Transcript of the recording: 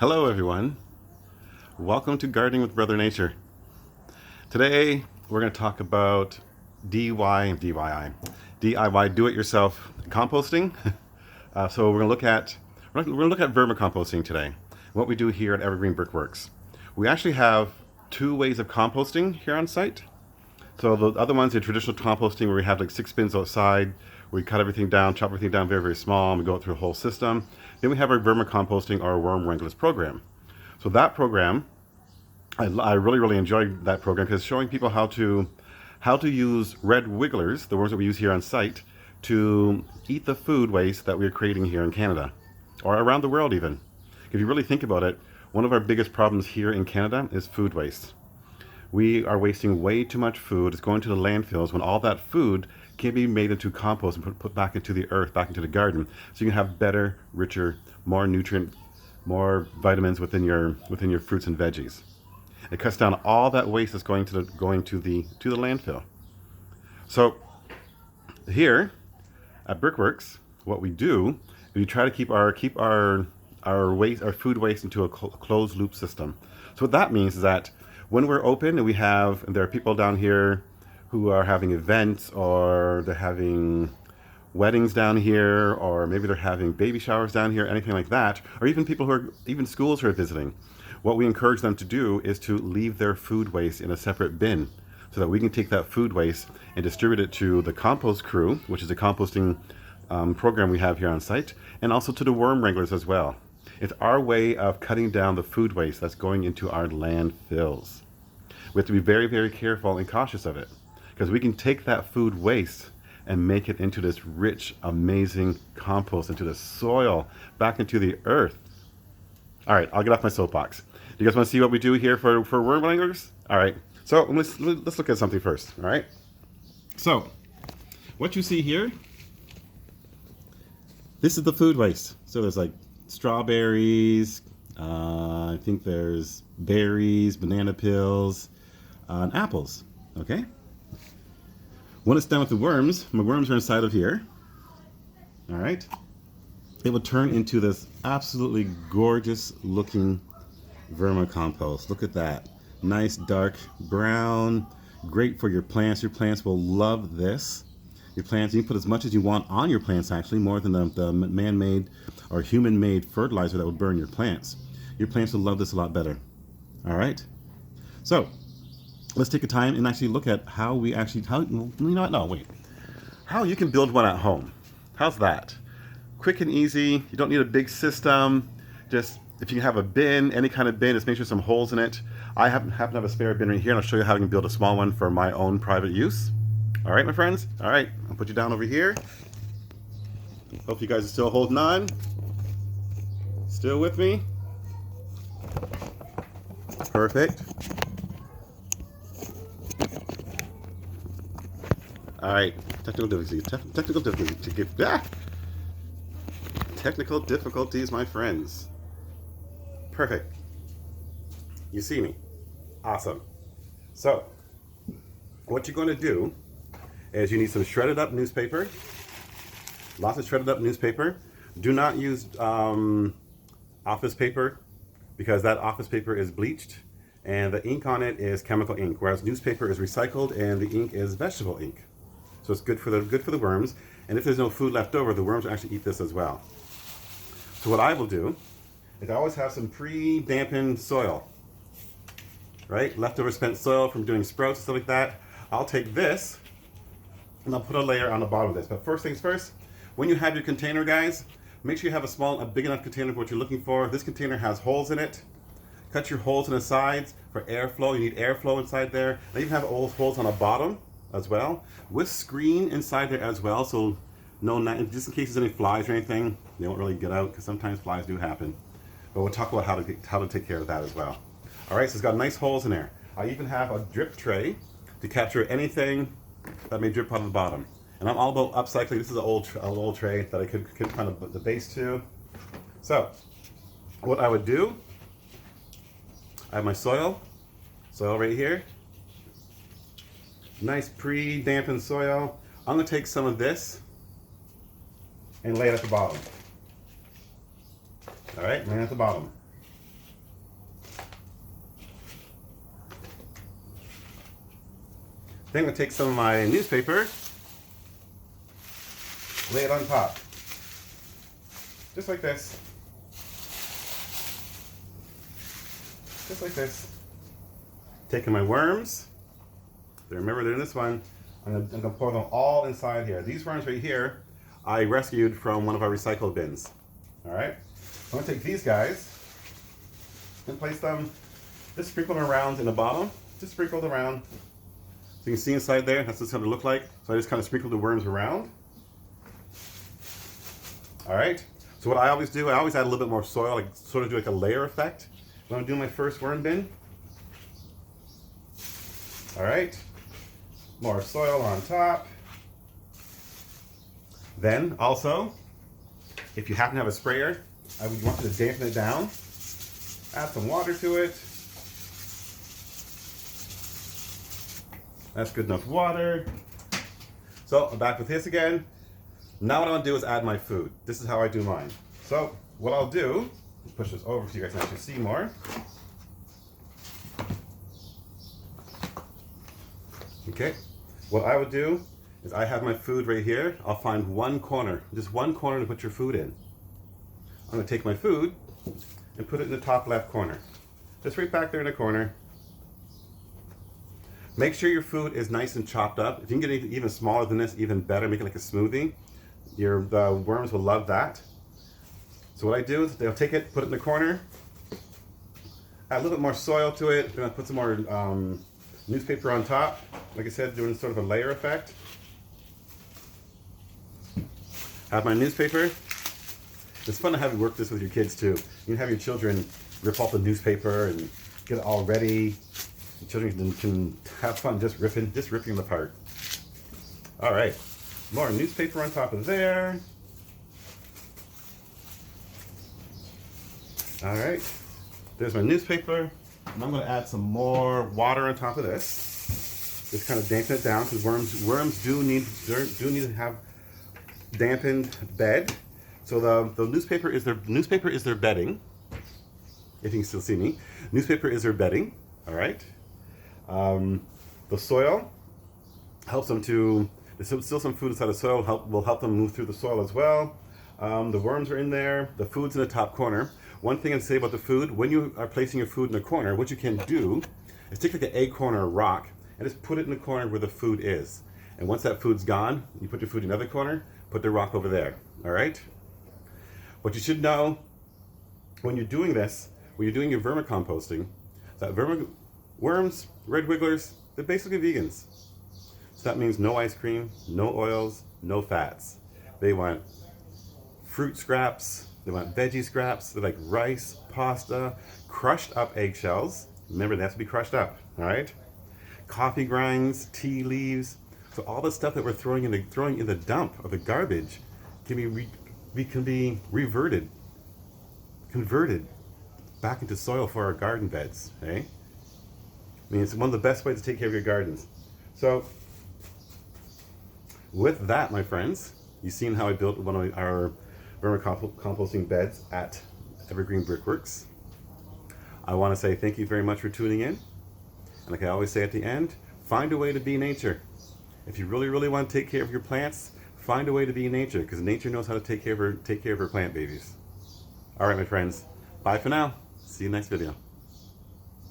Hello everyone, welcome to Gardening with Brother Nature. Today we're going to talk about DIY, do-it-yourself composting. So we're going to look at vermicomposting today. What we do here at Evergreen Brick Works. We actually have two ways of composting here on site. So the other ones are traditional composting where we have like 6 bins outside. We cut everything down, chop everything down very, very small, and we go through a whole system. Then we have our vermicomposting or worm Wranglers program. So that program, I really, really enjoyed that program because it's showing people how to use red wigglers, the worms that we use here on site, to eat the food waste that we're creating here in Canada, or around the world even. If you really think about it, one of our biggest problems here in Canada is food waste. We are wasting way too much food. It's going to the landfills when all that food can be made into compost and put back into the earth, back into the garden, so you can have better, richer, more nutrient, more vitamins within your fruits and veggies. It cuts down all that waste that's going to the landfill. So here at Brickworks, what we do is we try to keep our food waste into a closed loop system. So what that means is that when we're open and there are people down here who are having events, or they're having weddings down here, or maybe they're having baby showers down here, anything like that, or even schools who are visiting, what we encourage them to do is to leave their food waste in a separate bin so that we can take that food waste and distribute it to the compost crew, which is a composting program we have here on site, and also to the worm wranglers as well. It's our way of cutting down the food waste that's going into our landfills. We have to be very, very careful and cautious of it, because we can take that food waste and make it into this rich, amazing compost, into the soil, back into the earth. All right, I'll get off my soapbox. Do you guys want to see what we do here for worm wranglers? All right, so let's look at something first, all right? So, what you see here, this is the food waste. So there's like strawberries, I think there's berries, banana peels, and apples, okay? When it's done with the worms, my worms are inside of here, all right? It will turn into this absolutely gorgeous looking vermicompost. Look at that. Nice dark brown, great for your plants. Your plants will love this. Your plants, you can put as much as you want on your plants, actually, more than the man-made or human-made fertilizer that would burn your plants. Your plants will love this a lot better. All right? So, let's take a time and actually look at how you can build one at home. How's that? Quick and easy. You don't need a big system. Just, if you have a bin, any kind of bin, just make sure some holes in it. I happen to have a spare bin right here, and I'll show you how I can build a small one for my own private use. All right, my friends? All right, I'll put you down over here. Hope you guys are still holding on. Still with me? Perfect. All right, technical difficulties, my friends. Perfect. You see me? Awesome. So, what you're going to do is you need some shredded up newspaper. Lots of shredded up newspaper. Do not use office paper, because that office paper is bleached and the ink on it is chemical ink, whereas newspaper is recycled and the ink is vegetable ink. So it's good for the worms, and if there's no food left over, the worms will actually eat this as well. So what I will do is I always have some pre-dampened soil, right? Leftover spent soil from doing sprouts and stuff like that. I'll take this and I'll put a layer on the bottom of this. But first things first, when you have your container, guys, make sure you have a big enough container for what you're looking for. This container has holes in it. Cut your holes in the sides for airflow. You need airflow inside there. I even have holes on the bottom as well, with screen inside there as well, so just in case there's any flies or anything, they won't really get out, because sometimes flies do happen. But we'll talk about how to take care of that as well. All right, so it's got nice holes in there. I even have a drip tray to capture anything that may drip out of the bottom. And I'm all about upcycling. This is an old tray that I could kind of put the base to. So, what I would do, I have my soil right here. Nice pre-dampened soil. I'm going to take some of this and lay it at the bottom. All right, lay it at the bottom. Then I'm going to take some of my newspaper, lay it on top. Just like this. Just like this. Taking my worms. Remember, they're in this one. I'm going to pour them all inside here. These worms right here, I rescued from one of our recycled bins. All right? I'm going to take these guys and place them, just sprinkle them around in the bottom. Just sprinkle them around. So you can see inside there, that's what it's going to look like. So I just kind of sprinkle the worms around. All right? So what I always do, I always add a little bit more soil, like sort of do like a layer effect when I'm doing my first worm bin. All right? More soil on top. Then also, if you happen to have a sprayer, I would want you to dampen it down. Add some water to it. That's good enough water. So I'm back with this again. Now what I want to do is add my food. This is how I do mine. So what I'll do, push this over so you guys can actually see more. Okay, what I would do is I have my food right here. I'll find one corner, just one corner to put your food in. I'm going to take my food and put it in the top left corner. Just right back there in the corner. Make sure your food is nice and chopped up. If you can get it even smaller than this, even better. Make it like a smoothie. The worms will love that. So what I do is they'll take it, put it in the corner, add a little bit more soil to it. Then I'll put some more newspaper on top. Like I said, doing sort of a layer effect. Have my newspaper. It's fun to have you work this with your kids too. You can have your children rip off the newspaper and get it all ready. The children can have fun just ripping them apart. All right, more newspaper on top of there. All right, there's my newspaper. And I'm going to add some more water on top of this. Just kind of dampen it down because worms do need to have dampened bed. So the newspaper is their bedding. If you can still see me, newspaper is their bedding. All right. The soil helps them to. There's still some food inside the soil. Will help them move through the soil as well. The worms are in there. The food's in the top corner. One thing I'd say about the food: when you are placing your food in the corner, what you can do is take like an egg or a rock and just put it in the corner where the food is. And once that food's gone, you put your food in another corner. Put the rock over there. All right. What you should know when you're doing this, when you're doing your vermicomposting, that worms, red wigglers, they're basically vegans. So that means no ice cream, no oils, no fats. They want fruit scraps, they want veggie scraps, they like rice, pasta, crushed up eggshells. Remember, they have to be crushed up, all right? Coffee grinds, tea leaves. So all the stuff that we're throwing in the dump or the garbage can be converted back into soil for our garden beds, eh? I mean, it's one of the best ways to take care of your gardens. So, with that, my friends, you've seen how I built one of our vermicomposting beds at Evergreen Brick Works. I want to say thank you very much for tuning in. And like I always say at the end, find a way to be nature. If you really, really want to take care of your plants, find a way to be nature, because nature knows how to take care of her plant babies. All right, my friends. Bye for now. See you next video.